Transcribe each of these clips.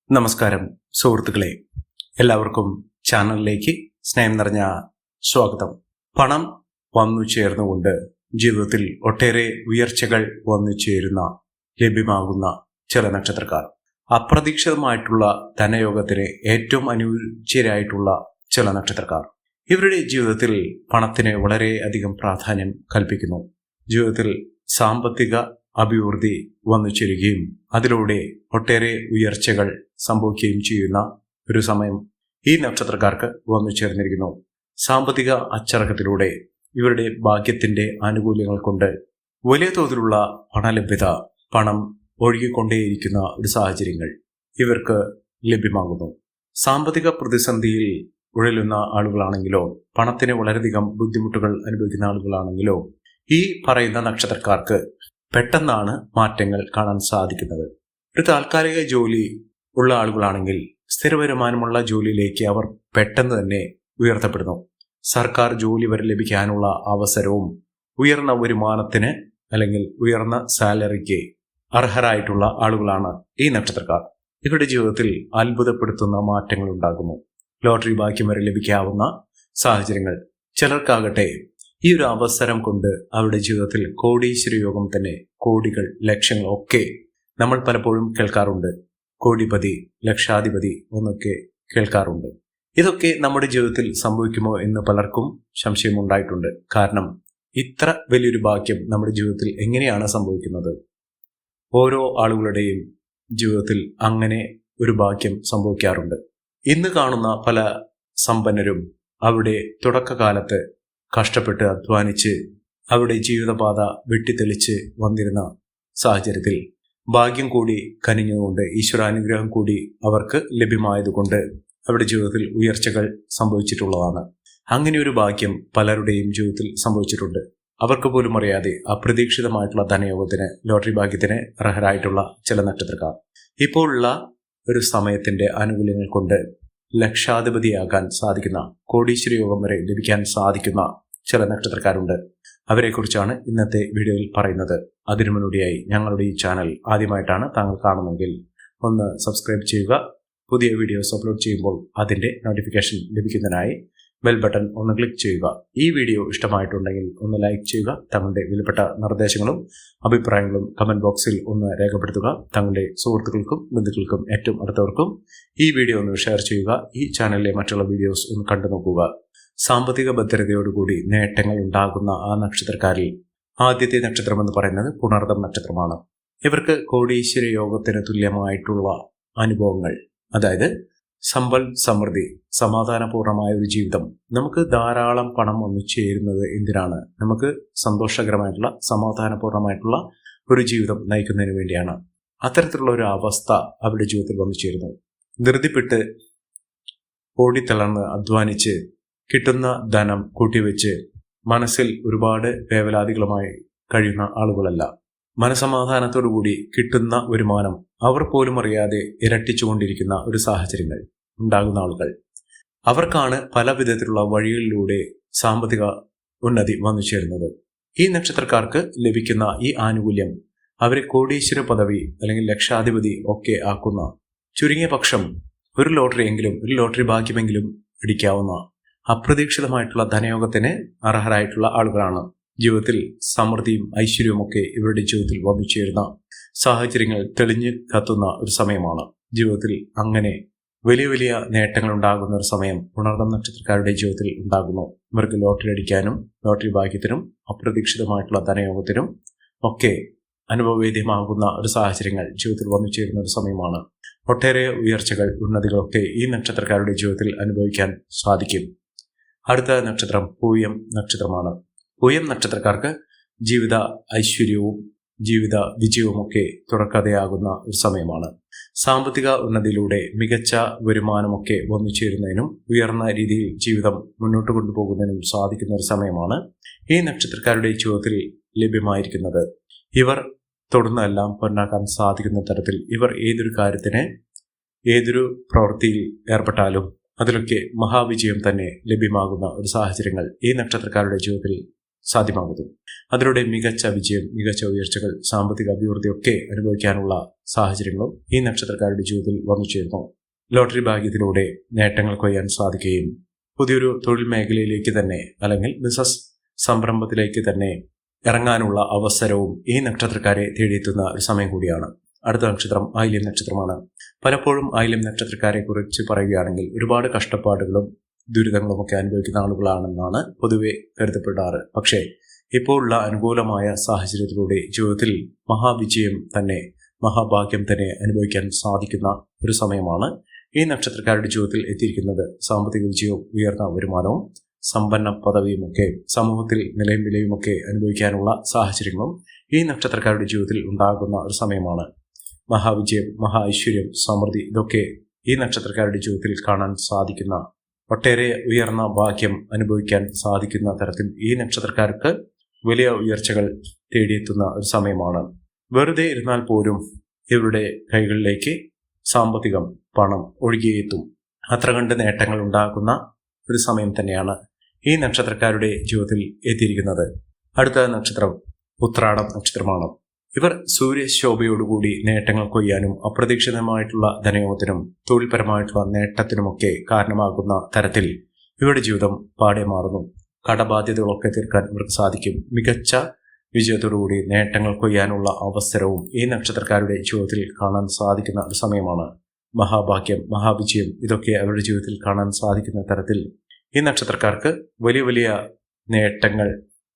നമസ്കാരം സുഹൃത്തുക്കളെ, എല്ലാവർക്കും ചാനലിലേക്ക് സ്നേഹം നിറഞ്ഞ സ്വാഗതം. പണം വന്നു ചേർന്നുകൊണ്ട് ജീവിതത്തിൽ ഒട്ടേറെ ഉയർച്ചകൾ വന്നു ചേരുന്ന ലഭ്യമാകുന്ന ചില നക്ഷത്രക്കാർ, അപ്രതീക്ഷിതമായിട്ടുള്ള ധനയോഗത്തിന് ഏറ്റവും അനുയോജ്യരായിട്ടുള്ള ചില നക്ഷത്രക്കാർ, ഇവരുടെ ജീവിതത്തിൽ പണത്തിന് വളരെയധികം പ്രാധാന്യം കൽപ്പിക്കുന്നു. ജീവിതത്തിൽ സാമ്പത്തിക അഭിവൃദ്ധി വന്നു ചേരുകയും അതിലൂടെ ഒട്ടേറെ ഉയർച്ചകൾ സംഭവിക്കുകയും ചെയ്യുന്ന ഒരു സമയം ഈ നക്ഷത്രക്കാർക്ക് വന്നു ചേർന്നിരിക്കുന്നു. സാമ്പത്തിക അച്ചടക്കത്തിലൂടെ ഇവരുടെ ഭാഗ്യത്തിന്റെ ആനുകൂല്യങ്ങൾ കൊണ്ട് വലിയ തോതിലുള്ള പണലഭ്യത, പണം ഒഴുകിക്കൊണ്ടേയിരിക്കുന്ന ഒരു സാഹചര്യങ്ങൾ ഇവർക്ക് ലഭ്യമാകുന്നു. സാമ്പത്തിക പ്രതിസന്ധിയിൽ ഉഴലുന്ന ആളുകളാണെങ്കിലോ, പണത്തിന് വളരെയധികം ബുദ്ധിമുട്ടുകൾ അനുഭവിക്കുന്ന ആളുകളാണെങ്കിലോ, ഈ പറയുന്ന നക്ഷത്രക്കാർക്ക് പെട്ടെന്നാണ് മാറ്റങ്ങൾ കാണാൻ സാധിക്കുന്നത്. ഒരു താൽക്കാലിക ജോലി ഉള്ള ആളുകളാണെങ്കിൽ സ്ഥിര വരുമാനമുള്ള ജോലിയിലേക്ക് അവർ പെട്ടെന്ന് തന്നെ ഉയർത്തപ്പെടുന്നു. സർക്കാർ ജോലി വരെ ലഭിക്കാനുള്ള അവസരവും ഉയർന്ന വരുമാനത്തിന് അല്ലെങ്കിൽ ഉയർന്ന സാലറിക്ക് അർഹരായിട്ടുള്ള ആളുകളാണ് ഈ നക്ഷത്രക്കാർ. ഇവരുടെ ജീവിതത്തിൽ അത്ഭുതപ്പെടുത്തുന്ന മാറ്റങ്ങൾ ഉണ്ടാകുന്നു. ലോട്ടറി ഭാഗ്യം വരെ ലഭിക്കാവുന്ന സാഹചര്യങ്ങൾ. ചിലർക്കാകട്ടെ ഈ ഒരു അവസരം കൊണ്ട് അവരുടെ ജീവിതത്തിൽ കോടീശ്വര യോഗം തന്നെ, കോടികൾ, ലക്ഷങ്ങൾ ഒക്കെ നമ്മൾ പലപ്പോഴും കേൾക്കാറുണ്ട്. കോടിപതി, ലക്ഷാധിപതി എന്നൊക്കെ കേൾക്കാറുണ്ട്. ഇതൊക്കെ നമ്മുടെ ജീവിതത്തിൽ സംഭവിക്കുമോ എന്ന് പലർക്കും സംശയമുണ്ടായിട്ടുണ്ട്. കാരണം ഇത്ര വലിയൊരു ഭാഗ്യം നമ്മുടെ ജീവിതത്തിൽ എങ്ങനെയാണ് സംഭവിക്കുന്നത്? ഓരോ ആളുകളുടെയും ജീവിതത്തിൽ അങ്ങനെ ഒരു ഭാഗ്യം സംഭവിക്കാറുണ്ട്. ഇന്ന് കാണുന്ന പല സമ്പന്നരും അവരുടെ തുടക്കകാലത്ത് കഷ്ടപ്പെട്ട് അധ്വാനിച്ച് അവരുടെ ജീവിതപാത വെട്ടിത്തെളിച്ച് വന്നിരുന്ന സാഹചര്യത്തിൽ ഭാഗ്യം കൂടി കനിഞ്ഞുകൊണ്ട്, ഈശ്വരാനുഗ്രഹം കൂടി അവർക്ക് ലഭ്യമായതുകൊണ്ട് അവരുടെ ജീവിതത്തിൽ ഉയർച്ചകൾ സംഭവിച്ചിട്ടുള്ളതാണ്. അങ്ങനെ ഒരു ഭാഗ്യം പലരുടെയും ജീവിതത്തിൽ സംഭവിച്ചിട്ടുണ്ട്. അവർക്ക് പോലും അറിയാതെ അപ്രതീക്ഷിതമായിട്ടുള്ള ധനയോഗത്തിന്, ലോട്ടറി ഭാഗ്യത്തിന് അർഹരായിട്ടുള്ള ചില നക്ഷത്രക്കാർ ഇപ്പോഴുള്ള ഒരു സമയത്തിന്റെ ആനുകൂല്യങ്ങൾ കൊണ്ട് ലക്ഷാധിപതിയാകാൻ സാധിക്കുന്ന, കോടീശ്വര യോഗം വരെ ലഭിക്കാൻ സാധിക്കുന്ന ചില നക്ഷത്രക്കാരുണ്ട്. അവരെക്കുറിച്ചാണ് ഇന്നത്തെ വീഡിയോയിൽ പറയുന്നത്. അതിനു മുന്നോടിയായി ഞങ്ങളുടെ ഈ ചാനൽ ആദ്യമായിട്ടാണ് താങ്കൾ കാണുന്നതെങ്കിൽ ഒന്ന് സബ്സ്ക്രൈബ് ചെയ്യുക. പുതിയ വീഡിയോസ് അപ്ലോഡ് ചെയ്യുമ്പോൾ അതിന്റെ നോട്ടിഫിക്കേഷൻ ലഭിക്കുന്നതിനായി ബെൽ ബട്ടൺ ഒന്ന് ക്ലിക്ക് ചെയ്യുക. ഈ വീഡിയോ ഇഷ്ടമായിട്ടുണ്ടെങ്കിൽ ഒന്ന് ലൈക്ക് ചെയ്യുക. തങ്ങളുടെ വിലപ്പെട്ട നിർദ്ദേശങ്ങളും അഭിപ്രായങ്ങളും കമന്റ് ബോക്സിൽ ഒന്ന് രേഖപ്പെടുത്തുക. തങ്ങളുടെ സുഹൃത്തുക്കൾക്കും ബന്ധുക്കൾക്കും ഏറ്റവും അടുത്തവർക്കും ഈ വീഡിയോ ഒന്ന് ഷെയർ ചെയ്യുക. ഈ ചാനലിലെ മറ്റുള്ള വീഡിയോസ് ഒന്ന് കണ്ടു നോക്കുക. സാമ്പത്തിക ഭദ്രതയോടുകൂടി നേട്ടങ്ങൾ ഉണ്ടാകുന്ന ആ നക്ഷത്രക്കാരിൽ ആദ്യത്തെ നക്ഷത്രം എന്ന് പറയുന്നത് പുണർദം നക്ഷത്രമാണ്. ഇവർക്ക് കോടീശ്വര യോഗത്തിന് തുല്യമായിട്ടുള്ള അനുഭവങ്ങൾ, അതായത് സമ്പൽ സമൃദ്ധി, സമാധാനപൂർണമായ ഒരു ജീവിതം. നമുക്ക് ധാരാളം പണം വന്നു ചേരുന്നത് എന്തിനാണ്? നമുക്ക് സന്തോഷകരമായിട്ടുള്ള, സമാധാനപൂർണമായിട്ടുള്ള ഒരു ജീവിതം നയിക്കുന്നതിന് വേണ്ടിയാണ്. അത്തരത്തിലുള്ള ഒരു അവസ്ഥ അവരുടെ ജീവിതത്തിൽ വന്നു ചേരുന്നു. ധൃതിപ്പെട്ട് ഓടിത്തളർന്ന് അധ്വാനിച്ച് കിട്ടുന്ന ധനം കൂട്ടിവെച്ച് മനസ്സിൽ ഒരുപാട് വേവലാതികളുമായി കഴിയുന്ന ആളുകളല്ല. മനസമാധാനത്തോടുകൂടി കിട്ടുന്ന വരുമാനം അവർ പോലും അറിയാതെ ഇരട്ടിച്ചുകൊണ്ടിരിക്കുന്ന ഒരു സാഹചര്യങ്ങൾ ഉണ്ടാകുന്ന ആളുകൾ, അവർക്കാണ് പല വിധത്തിലുള്ള വഴികളിലൂടെ സാമ്പത്തിക ഉന്നതി വന്നു ചേരുന്നത്. ഈ നക്ഷത്രക്കാർക്ക് ലഭിക്കുന്ന ഈ ആനുകൂല്യം അവരെ കോടീശ്വര പദവി അല്ലെങ്കിൽ ലക്ഷാധിപതി ഒക്കെ ആക്കുന്ന, ചുരുങ്ങിയ പക്ഷം ഒരു ലോട്ടറി ഭാഗ്യമെങ്കിലും അടിക്കാവുന്ന അപ്രതീക്ഷിതമായിട്ടുള്ള ധനയോഗത്തിന് അർഹരായിട്ടുള്ള ആളുകളാണ്. ജീവിതത്തിൽ സമൃദ്ധിയും ഐശ്വര്യവും ഒക്കെ ഇവരുടെ ജീവിതത്തിൽ വന്നു ചേരുന്ന സാഹചര്യങ്ങൾ തെളിഞ്ഞു കത്തുന്ന ഒരു സമയമാണ്. ജീവിതത്തിൽ അങ്ങനെ വലിയ വലിയ നേട്ടങ്ങൾ ഉണ്ടാകുന്ന ഒരു സമയം പുണർദം നക്ഷത്രക്കാരുടെ ജീവിതത്തിൽ ഉണ്ടാകുന്നു. ഇവർക്ക് ലോട്ടറി അടിക്കാനും ലോട്ടറി ഭാഗ്യത്തിനും അപ്രതീക്ഷിതമായിട്ടുള്ള ധനയോഗത്തിനും ഒക്കെ അനുഭവവേദ്യമാകുന്ന ഒരു സാഹചര്യങ്ങൾ ജീവിതത്തിൽ വന്നു ചേരുന്ന ഒരു സമയമാണ്. ഒട്ടേറെ ഉയർച്ചകൾ, ഉന്നതികളൊക്കെ ഈ നക്ഷത്രക്കാരുടെ ജീവിതത്തിൽ അനുഭവിക്കാൻ സാധിക്കും. അടുത്ത നക്ഷത്രം പൂയം നക്ഷത്രമാണ്. പൂയം നക്ഷത്രക്കാർക്ക് ജീവിത ഐശ്വര്യവും ജീവിത വിജയവുമൊക്കെ തുടർക്കഥയാകുന്ന ഒരു സമയമാണ്. സാമ്പത്തിക ഉന്നതിയിലൂടെ മികച്ച വരുമാനമൊക്കെ വന്നു ചേരുന്നതിനും ഉയർന്ന രീതിയിൽ ജീവിതം മുന്നോട്ട് കൊണ്ടുപോകുന്നതിനും സാധിക്കുന്ന ഒരു സമയമാണ് ഈ നക്ഷത്രക്കാരുടെ ജീവിതത്തിൽ ലഭ്യമായിരിക്കുന്നത്. ഇവർ തൊടുന്നതെല്ലാം പൊന്നാക്കാൻ സാധിക്കുന്ന തരത്തിൽ ഇവർ ഏതൊരു കാര്യത്തിന്, ഏതൊരു പ്രവൃത്തിയിൽ ഏർപ്പെട്ടാലും അതിലൊക്കെ മഹാവിജയം തന്നെ ലഭ്യമാകുന്ന ഒരു സാഹചര്യങ്ങൾ ഈ നക്ഷത്രക്കാരുടെ ജീവിതത്തിൽ സാധ്യമാകുന്നു. അതിലൂടെ മികച്ച വിജയം, മികച്ച ഉയർച്ചകൾ, സാമ്പത്തിക അഭിവൃദ്ധിയൊക്കെ അനുഭവിക്കാനുള്ള സാഹചര്യങ്ങളും ഈ നക്ഷത്രക്കാരുടെ ജീവിതത്തിൽ വന്നു ചേരുന്നു. ലോട്ടറി ഭാഗ്യത്തിലൂടെ നേട്ടങ്ങൾ കൊയ്യാൻ സാധിക്കുകയും പുതിയൊരു തൊഴിൽ മേഖലയിലേക്ക് തന്നെ അല്ലെങ്കിൽ ബിസിനസ് സംരംഭത്തിലേക്ക് തന്നെ ഇറങ്ങാനുള്ള അവസരവും ഈ നക്ഷത്രക്കാരെ തേടിയെത്തുന്ന ഒരു സമയം കൂടിയാണ്. അടുത്ത നക്ഷത്രം ആയില്യം നക്ഷത്രമാണ്. പലപ്പോഴും ആയില്യം നക്ഷത്രക്കാരെ കുറിച്ച് പറയുകയാണെങ്കിൽ ഒരുപാട് കഷ്ടപ്പാടുകളും ദുരിതങ്ങളും ഒക്കെ അനുഭവിക്കുന്ന ആളുകളാണെന്നാണ് പൊതുവെ കരുതപ്പെടാറ്. പക്ഷേ ഇപ്പോൾ ഉള്ള അനുകൂലമായ സാഹചര്യത്തിലൂടെ ജീവിതത്തിൽ മഹാവിജയം തന്നെ, മഹാഭാഗ്യം തന്നെ അനുഭവിക്കാൻ സാധിക്കുന്ന ഒരു സമയമാണ് ഈ നക്ഷത്രക്കാരുടെ ജീവിതത്തിൽ എത്തിയിരിക്കുന്നത്. സാമ്പത്തിക വിജയവും ഉയർന്ന വരുമാനവും സമ്പന്ന പദവിയുമൊക്കെ സമൂഹത്തിൽ നിലയും വിലയുമൊക്കെ അനുഭവിക്കാനുള്ള സാഹചര്യങ്ങളും ഈ നക്ഷത്രക്കാരുടെ ജീവിതത്തിൽ ഉണ്ടാകുന്ന ഒരു സമയമാണ്. മഹാവിജയം, മഹാ ഐശ്വര്യം, സമൃദ്ധി ഇതൊക്കെ ഈ നക്ഷത്രക്കാരുടെ ജീവിതത്തിൽ കാണാൻ സാധിക്കുന്ന, ഒട്ടേറെ ഉയർന്ന ഭാഗ്യം അനുഭവിക്കാൻ സാധിക്കുന്ന തരത്തിൽ ഈ നക്ഷത്രക്കാർക്ക് വലിയ ഉയർച്ചകൾ തേടിയെത്തുന്ന ഒരു സമയമാണ്. വെറുതെ ഇരുന്നാൽ പോലും ഇവരുടെ കൈകളിലേക്ക് സാമ്പത്തികം, പണം ഒഴുകിയെത്തും. അത്ര കണ്ട് നേട്ടങ്ങൾ ഉണ്ടാകുന്ന ഒരു സമയം തന്നെയാണ് ഈ നക്ഷത്രക്കാരുടെ ജീവിതത്തിൽ എത്തിയിരിക്കുന്നത്. അടുത്ത നക്ഷത്രം ഉത്രാടം നക്ഷത്രമാണ്. ഇവർ സൂര്യശോഭയോടുകൂടി നേട്ടങ്ങൾ കൊയ്യാനും അപ്രതീക്ഷിതമായിട്ടുള്ള ധനയോഗത്തിനും തൊഴിൽപരമായിട്ടുള്ള നേട്ടത്തിനുമൊക്കെ കാരണമാകുന്ന തരത്തിൽ ഇവരുടെ ജീവിതം പാടെ മാറുന്നു. കടബാധ്യതകളൊക്കെ തീർക്കാൻ ഇവർക്ക് സാധിക്കും. മികച്ച വിജയത്തോടുകൂടി നേട്ടങ്ങൾ കൊയ്യാനുള്ള അവസരവും ഈ നക്ഷത്രക്കാരുടെ ജീവിതത്തിൽ കാണാൻ സാധിക്കുന്ന ഒരു സമയമാണ്. മഹാഭാഗ്യം, മഹാവിജയം ഇതൊക്കെ അവരുടെ ജീവിതത്തിൽ കാണാൻ സാധിക്കുന്ന തരത്തിൽ ഈ നക്ഷത്രക്കാർക്ക് വലിയ വലിയ നേട്ടങ്ങൾ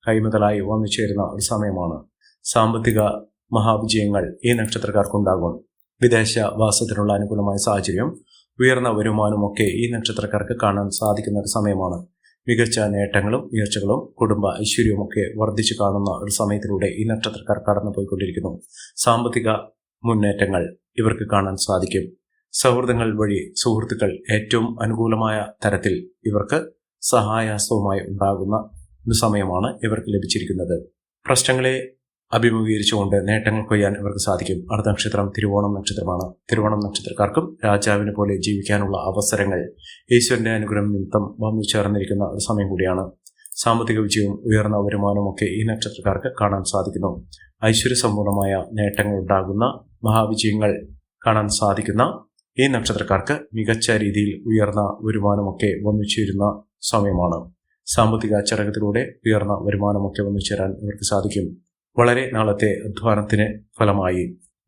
കൈമുതലായി വന്നു ചേരുന്ന ഒരു സമയമാണ്. സാമ്പത്തിക മഹാവിജയങ്ങൾ ഈ നക്ഷത്രക്കാർക്കുണ്ടാകും. വിദേശ വാസത്തിനുള്ള അനുകൂലമായ സാഹചര്യം, ഉയർന്ന വരുമാനമൊക്കെ ഈ നക്ഷത്രക്കാർക്ക് കാണാൻ സാധിക്കുന്ന ഒരു സമയമാണ്. മികച്ച നേട്ടങ്ങളും ഉയർച്ചകളും കുടുംബ ഐശ്വര്യവുമൊക്കെ വർദ്ധിച്ചു കാണുന്ന ഒരു സമയത്തിലൂടെ ഈ നക്ഷത്രക്കാർ കടന്നു പോയിക്കൊണ്ടിരിക്കുന്നു. സാമ്പത്തിക മുന്നേറ്റങ്ങൾ ഇവർക്ക് കാണാൻ സാധിക്കും. സൗഹൃദങ്ങൾ വഴി സുഹൃത്തുക്കൾ ഏറ്റവും അനുകൂലമായ തരത്തിൽ ഇവർക്ക് സഹായഹസ്തവുമായി ഉണ്ടാകുന്ന ഒരു സമയമാണ് ഇവർക്ക് ലഭിച്ചിരിക്കുന്നത്. പ്രശ്നങ്ങളെ അഭിമുഖീകരിച്ചുകൊണ്ട് നേട്ടങ്ങൾ കൊയ്യാൻ ഇവർക്ക് സാധിക്കും. അടുത്ത നക്ഷത്രം തിരുവോണം നക്ഷത്രമാണ്. തിരുവോണം നക്ഷത്രക്കാർക്കും രാജാവിനെ പോലെ ജീവിക്കാനുള്ള അവസരങ്ങൾ ഈശ്വരന്റെ അനുഗ്രഹം നിമിത്തം വന്നു ചേർന്നിരിക്കുന്ന ഒരു സമയം കൂടിയാണ്. സാമ്പത്തിക വിജയവും ഉയർന്ന വരുമാനമൊക്കെ ഈ നക്ഷത്രക്കാർക്ക് കാണാൻ സാധിക്കുന്നു. ഐശ്വര്യസമ്പൂർണമായ നേട്ടങ്ങൾ ഉണ്ടാകുന്ന മഹാവിജയങ്ങൾ കാണാൻ സാധിക്കുന്ന ഈ നക്ഷത്രക്കാർക്ക് മികച്ച രീതിയിൽ ഉയർന്ന വരുമാനമൊക്കെ വന്നു ചേരുന്ന സമയമാണ്. സാമ്പത്തിക ചടങ്ങത്തിലൂടെ ഉയർന്ന വരുമാനമൊക്കെ വന്നു ചേരാൻ ഇവർക്ക് സാധിക്കും. വളരെ നാളത്തെ അധ്വാനത്തിന് ഫലമായി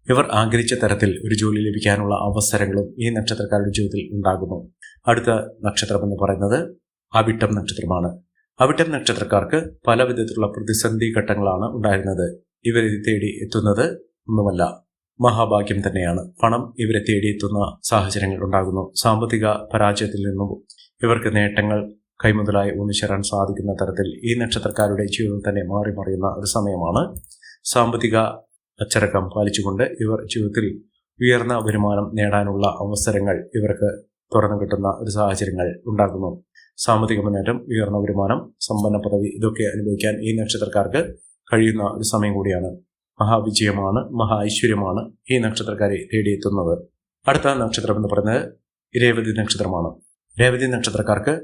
ഇവർ ആഗ്രഹിച്ച തരത്തിൽ ഒരു ജോലി ലഭിക്കാനുള്ള അവസരങ്ങളും ഈ നക്ഷത്രക്കാരുടെ ജീവിതത്തിൽ ഉണ്ടാകുന്നു. അടുത്ത നക്ഷത്രം എന്ന് പറയുന്നത് അവിട്ടം നക്ഷത്രമാണ്. അവിട്ടം നക്ഷത്രക്കാർക്ക് പല വിധത്തിലുള്ള പ്രതിസന്ധി ഘട്ടങ്ങളാണ് ഉണ്ടായിരുന്നത്. ഇവരെ തേടി എത്തുന്നത് ഒന്നുമല്ല, മഹാഭാഗ്യം തന്നെയാണ്. പണം ഇവരെ തേടിയെത്തുന്ന സാഹചര്യങ്ങൾ ഉണ്ടാകുന്നു. സാമ്പത്തിക പരാജയത്തിൽ നിന്നും ഇവർക്ക് നേട്ടങ്ങൾ കൈമുതലായി ഒന്നിച്ചേരാൻ സാധിക്കുന്ന തരത്തിൽ ഈ നക്ഷത്രക്കാരുടെ ജീവിതം തന്നെ മാറി മറിയുന്ന ഒരു സമയമാണ്. സാമ്പത്തിക അച്ചടക്കം പാലിച്ചുകൊണ്ട് ഇവർ ജീവിതത്തിൽ ഉയർന്ന വരുമാനം നേടാനുള്ള അവസരങ്ങൾ ഇവർക്ക് തുറന്നു കിട്ടുന്ന ഒരു സാഹചര്യങ്ങൾ ഉണ്ടാകുന്നു. സാമ്പത്തിക മുന്നേറ്റം, ഉയർന്ന വരുമാനം, സമ്പന്ന പദവി ഇതൊക്കെ അനുഭവിക്കാൻ ഈ നക്ഷത്രക്കാർക്ക് കഴിയുന്ന ഒരു സമയം കൂടിയാണ്. മഹാവിജയമാണ്, മഹാ ഐശ്വര്യമാണ് ഈ നക്ഷത്രക്കാരെ തേടിയെത്തുന്നത്. അടുത്ത നക്ഷത്രം എന്ന് പറയുന്നത് രേവതി നക്ഷത്രമാണ്. രേവതി നക്ഷത്രക്കാർക്ക്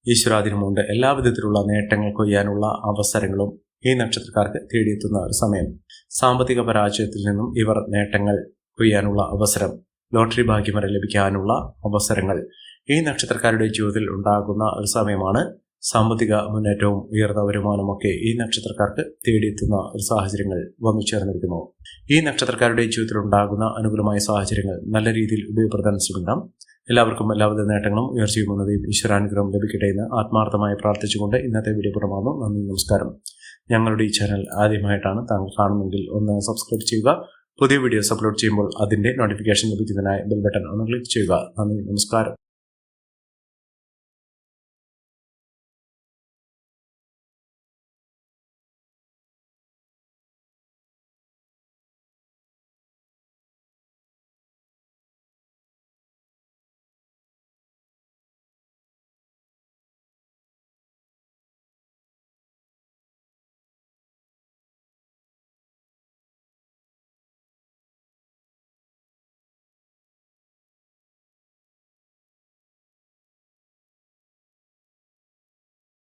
ഈശ്വരാധീനമുണ്ട്. എല്ലാ വിധത്തിലുള്ള നേട്ടങ്ങൾ കൊയ്യാനുള്ള അവസരങ്ങളും ഈ നക്ഷത്രക്കാർക്ക് തേടിയെത്തുന്ന ഒരു സമയം. സാമ്പത്തിക പരാജയത്തിൽ നിന്നും ഇവർ നേട്ടങ്ങൾ കൊയ്യാനുള്ള അവസരം, ലോട്ടറി ഭാഗ്യം വരെ ലഭിക്കാനുള്ള അവസരങ്ങൾ ഈ നക്ഷത്രക്കാരുടെ ജീവിതത്തിൽ ഉണ്ടാകുന്ന ഒരു സമയമാണ്. സാമ്പത്തിക മുന്നേറ്റവും ഉയർന്ന വരുമാനമൊക്കെ ഈ നക്ഷത്രക്കാർക്ക് തേടിയെത്തുന്ന ഒരു സാഹചര്യങ്ങൾ വന്നു ചേർന്നിരിക്കുന്നു. ഈ നക്ഷത്രക്കാരുടെ ജീവിതത്തിൽ ഉണ്ടാകുന്ന അനുകൂലമായ സാഹചര്യങ്ങൾ നല്ല രീതിയിൽ ഉപയോഗപ്പെടുത്താൻ ശ്രമിക്കണം. എല്ലാവർക്കും എല്ലാവിധ നേട്ടങ്ങളും ഉയർച്ചയും ഉന്നതിയും ഈശ്വരാനുഗ്രഹം ലഭിക്കട്ടെ എന്ന് ആത്മാർത്ഥമായി പ്രാർത്ഥിച്ചുകൊണ്ട് ഇന്നത്തെ വീഡിയോ പുറമാകുന്നു. നന്ദി, നമസ്കാരം. ഞങ്ങളുടെ ഈ ചാനൽ ആദ്യമായിട്ടാണ് താങ്കൾ കാണുമെങ്കിൽ ഒന്ന് സബ്സ്ക്രൈബ് ചെയ്യുക. പുതിയ വീഡിയോസ് അപ്ലോഡ് ചെയ്യുമ്പോൾ അതിന്റെ നോട്ടിഫിക്കേഷൻ ലഭിക്കുന്നതിനായി ബെൽ ബട്ടൺ ഒന്ന് ക്ലിക്ക് ചെയ്യുക. നന്ദി, നമസ്കാരം.